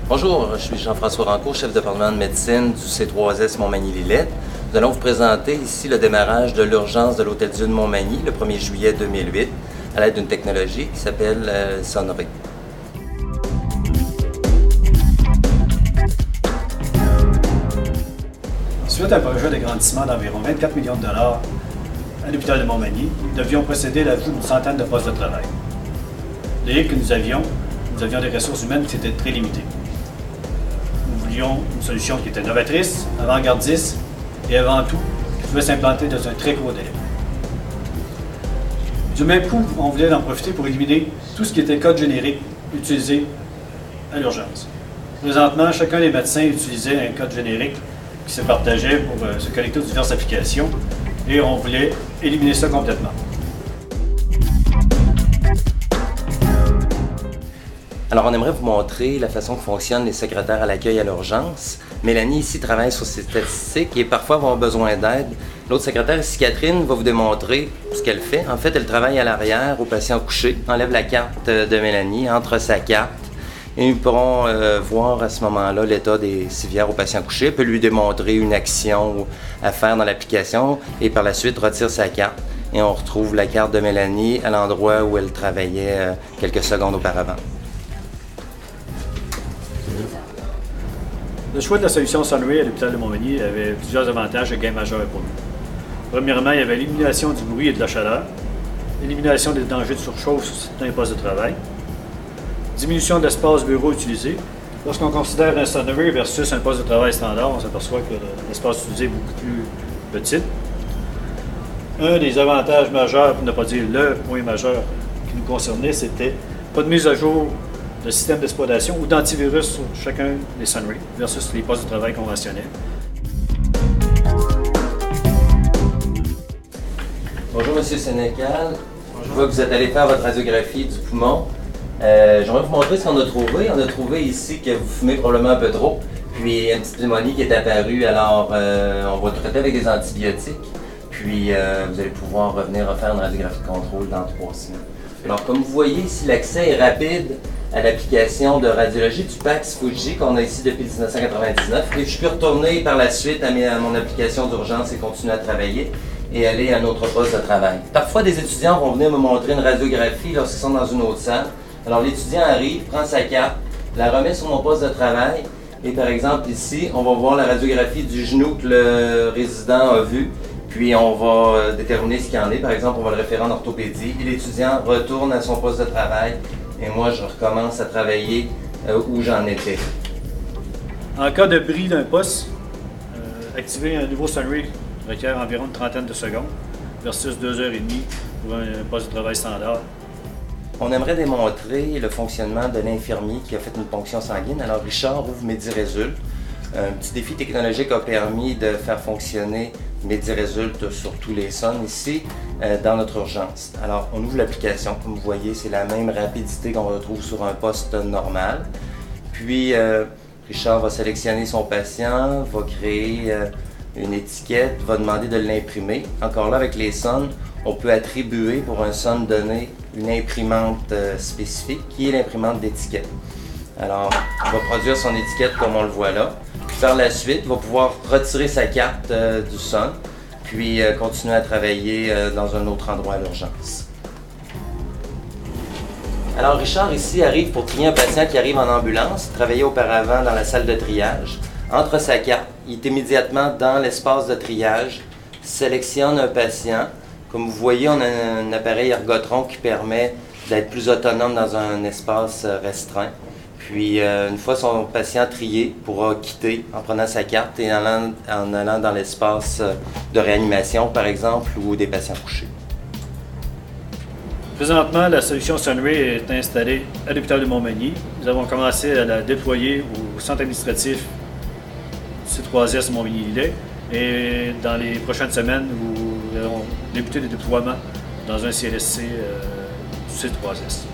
Bonjour, je suis Jean-François Rancourt, chef de département de médecine du C3S Montmagny-Lillette. Nous allons vous présenter ici le démarrage de l'urgence de l'Hôtel-Dieu de Montmagny le 1er juillet 2008 à l'aide d'une technologie qui s'appelle sonnerie. Suite à un projet d'agrandissement d'environ 24 millions de dollars à l'hôpital de Montmagny, nous devions procéder à l'ajout d'une centaine de postes de travail. D'ailleurs que nous avions des ressources humaines qui étaient très limitées. Nous voulions une solution qui était novatrice, avant-gardiste et avant tout, qui pouvait s'implanter dans un très court délai. Du même coup, on voulait en profiter pour éliminer tout ce qui était code générique utilisé à l'urgence. Présentement, chacun des médecins utilisait un code générique qui se partageait pour se connecter aux diverses applications et on voulait éliminer ça complètement. Alors, on aimerait vous montrer la façon que fonctionnent les secrétaires à l'accueil à l'urgence. Mélanie ici travaille sur ces statistiques et parfois va avoir besoin d'aide. L'autre secrétaire ici, Catherine, va vous démontrer ce qu'elle fait. En fait, elle travaille à l'arrière aux patients couchés, enlève la carte de Mélanie, entre sa carte et nous pourrons voir à ce moment-là l'état des civières aux patients couchés. Elle peut lui démontrer une action à faire dans l'application et par la suite retire sa carte et on retrouve la carte de Mélanie à l'endroit où elle travaillait quelques secondes auparavant. Le choix de la solution Sonnery à l'hôpital de Montmagny avait plusieurs avantages et gains majeurs pour nous. Premièrement, il y avait l'élimination du bruit et de la chaleur, l'élimination des dangers de surchauffe dans les postes de travail, diminution de l'espace bureau utilisé. Lorsqu'on considère un Sonnery versus un poste de travail standard, on s'aperçoit que l'espace utilisé est beaucoup plus petit. Un des avantages majeurs, pour ne pas dire le point majeur qui nous concernait, c'était pas de mise à jour de système d'exploitation ou d'antivirus sur chacun des Sonnery versus les postes de travail conventionnels. Bonjour M. Sénécal. Je vois que vous êtes allé faire votre radiographie du poumon. J'aimerais vous montrer ce qu'on a trouvé. On a trouvé ici que vous fumez probablement un peu trop, puis une petite pneumonie qui est apparue. Alors, on va traiter avec des antibiotiques, puis vous allez pouvoir revenir refaire une radiographie de contrôle dans 3 semaines. Alors, comme vous voyez ici, l'accès est rapide à l'application de radiologie du PACS Fuji qu'on a ici depuis 1999. Et je peux retourner par la suite à mon application d'urgence et continuer à travailler et aller à un autre poste de travail. Parfois, des étudiants vont venir me montrer une radiographie lorsqu'ils sont dans une autre salle. Alors, l'étudiant arrive, prend sa carte, la remet sur mon poste de travail et par exemple ici, on va voir la radiographie du genou que le résident a vu. Puis on va déterminer ce qu'il y en est. Par exemple, on va le référer en orthopédie et l'étudiant retourne à son poste de travail et moi je recommence à travailler où j'en étais. En cas de bris d'un poste, activer un nouveau Sonnery requiert environ une trentaine de secondes versus 2h30 pour un poste de travail standard. On aimerait démontrer le fonctionnement de l'infirmier qui a fait une ponction sanguine. Alors Richard ouvre MediRésult. Un petit défi technologique a permis de faire fonctionner MediRésult sur tous les sons ici dans notre urgence. Alors, on ouvre l'application. Comme vous voyez, c'est la même rapidité qu'on retrouve sur un poste normal. Puis, Richard va sélectionner son patient, va créer une étiquette, va demander de l'imprimer. Encore là, avec les sons, on peut attribuer pour un son donné une imprimante spécifique qui est l'imprimante d'étiquette. Alors, il va produire son étiquette comme on le voit là. Par la suite, il va pouvoir retirer sa carte du son, puis continuer à travailler dans un autre endroit à l'urgence. Alors Richard ici arrive pour trier un patient qui arrive en ambulance, travaillait auparavant dans la salle de triage. Entre sa carte, il est immédiatement dans l'espace de triage, sélectionne un patient. Comme vous voyez, on a un appareil ergotron qui permet d'être plus autonome dans un espace restreint. Puis, une fois son patient trié, pourra quitter en prenant sa carte et en allant dans l'espace de réanimation, par exemple, ou des patients couchés. Présentement, la solution Sonnery est installée à l'hôpital de Montmagny. Nous avons commencé à la déployer au centre administratif C3S Montmagny-Lillette et dans les prochaines semaines, nous allons débuter le déploiement dans un CLSC du C3S.